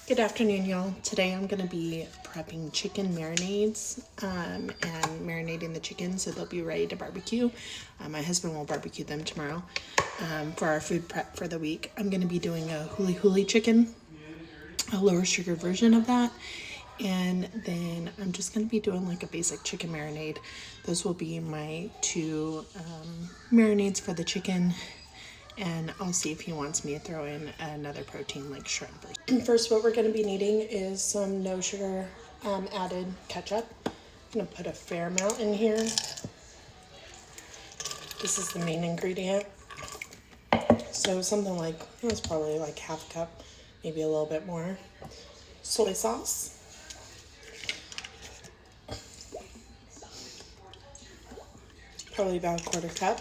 Good afternoon, y'all. Today I'm going to be prepping chicken marinades and marinating the chicken so they'll be ready to barbecue. My husband will barbecue them tomorrow for our food prep for the week. I'm going to be doing a huli huli chicken, a lower sugar version of that. And then I'm just going to be doing like a basic chicken marinade. Those will be my two marinades for the chicken. And I'll see if he wants me to throw in another protein like shrimp. First, what we're going to be needing is some no sugar added ketchup. I'm going to put a fair amount in here. This is the main ingredient. So something like, it's probably like half a cup, maybe a little bit more. Soy sauce. Probably about a quarter cup.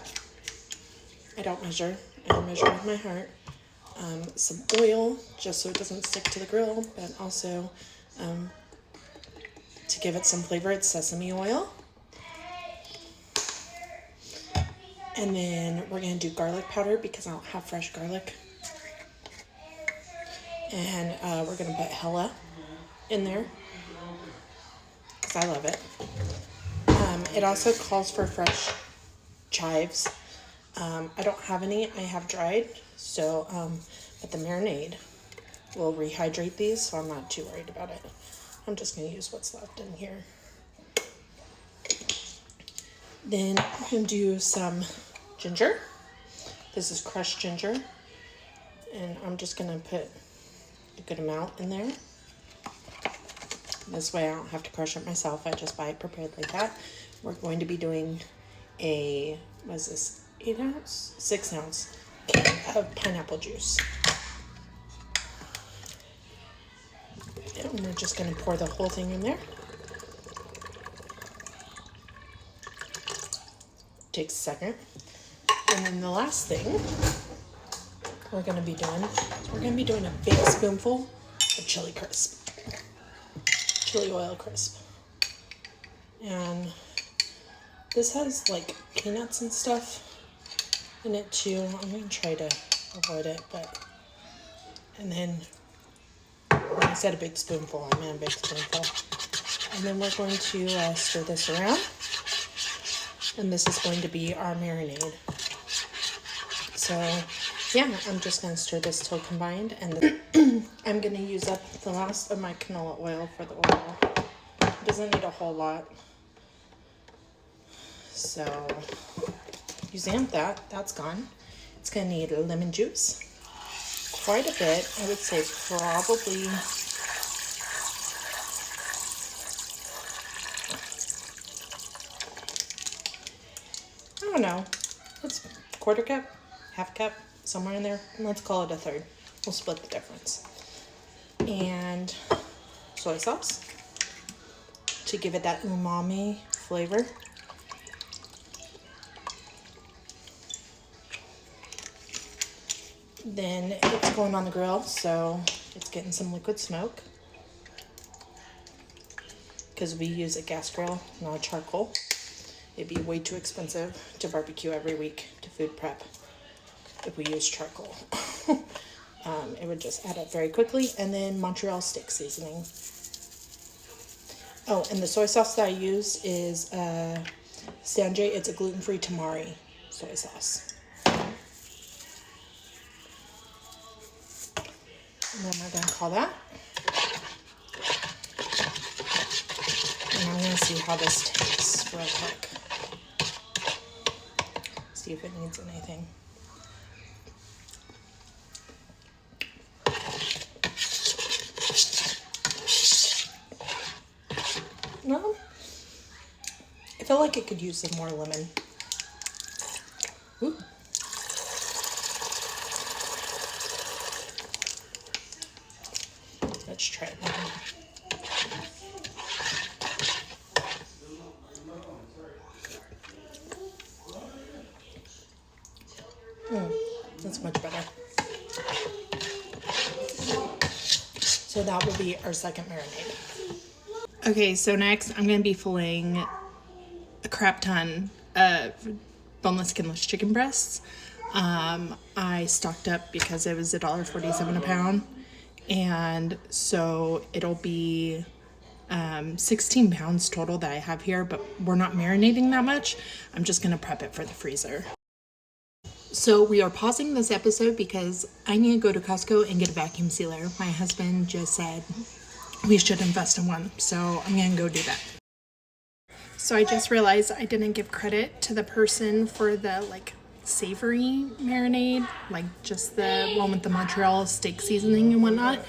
I don't measure. I measure with my heart. Some oil, just so it doesn't stick to the grill, but also to give it some flavor, it's sesame oil. And then we're going to do garlic powder because I don't have fresh garlic. And we're going to put Hella in there because I love it. It also calls for fresh chives. I don't have any, I have dried, so, but the marinade will rehydrate these, so I'm not too worried about it. I'm just going to use what's left in here. Then I'm going to do some ginger. This is crushed ginger, and I'm just going to put a good amount in there. This way I don't have to crush it myself, I just buy it prepared like that. We're going to be doing a, what is this? 8-ounce, 6-ounce can of pineapple juice. And we're just going to pour the whole thing in there. Takes a second. And then the last thing we're going to be doing is we're going to be doing a big spoonful of chili crisp. Chili oil crisp. And this has like peanuts and stuff in it too. I'm going to try to avoid it, but, and then, when I said a big spoonful, I meant a big spoonful. And then we're going to stir this around, and this is going to be our marinade. So, yeah, I'm just going to stir this till combined, and I'm going to use up the last of my canola oil for the oil. It doesn't need a whole lot. So, using up that's gone. It's going to need lemon juice. Quite a bit. I would say probably I don't know. Let's quarter cup, half cup, somewhere in there. And let's call it a third. We'll split the difference. And soy sauce to give it that umami flavor. Then it's going on the grill, so it's getting some liquid smoke. Because we use a gas grill, not a charcoal. It'd be way too expensive to barbecue every week to food prep if we use charcoal. It would just add up very quickly. And then Montreal stick seasoning. Oh, and the soy sauce that I use is Sanjay. It's a gluten-free tamari soy sauce. And then we're going to call that. And I'm going to see how this tastes real quick. See if it needs anything. No. I feel like it could use some more lemon. Ooh. Let's try it now. That's much better. So that will be our second marinade. Okay, so next I'm going to be filleting a crap ton of boneless, skinless chicken breasts. I stocked up because it was $1.47 a pound. And so it'll be 16 pounds total that I have here, but we're not marinating that much. I'm just gonna prep it for the freezer. So we are pausing this episode because I need to go to Costco and get a vacuum sealer. My husband just said we should invest in one, so I'm gonna go do that. So I just realized I didn't give credit to the person for the savory marinade, like just the one with the mozzarella steak seasoning and whatnot.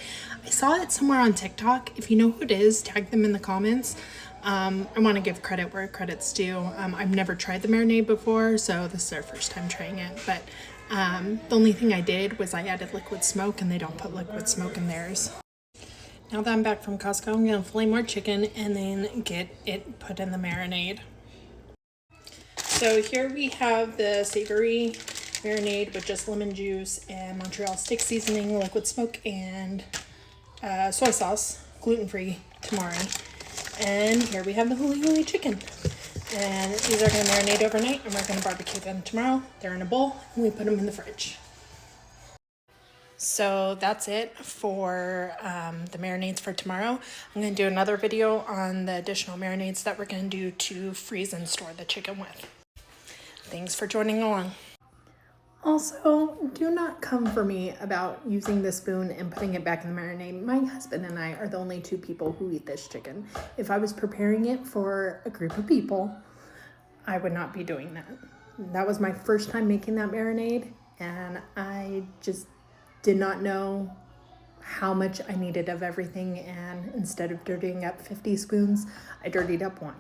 I saw it somewhere on TikTok. If you know who it is, tag them in the comments. I want to give credit where credit's due. I've never tried the marinade before, so this is our first time trying it. But the only thing I did was I added liquid smoke, and they don't put liquid smoke in theirs. Now that I'm back from Costco, I'm gonna fillet more chicken and then get it put in the marinade. So here we have the savory marinade with just lemon juice and mozzarella stick seasoning, liquid smoke, and soy sauce, gluten-free tamari. And here we have the huli huli chicken. And these are gonna marinate overnight, and we're gonna barbecue them tomorrow. They're in a bowl, and we put them in the fridge. So that's it for the marinades for tomorrow. I'm going to do another video on the additional marinades that we're going to do to freeze and store the chicken with. Thanks for joining along. Also, do not come for me about using the spoon and putting it back in the marinade. My husband and I are the only two people who eat this chicken. If I was preparing it for a group of people, I would not be doing that. That was my first time making that marinade, and I just did not know how much I needed of everything, and instead of dirtying up 50 spoons, I dirtied up one.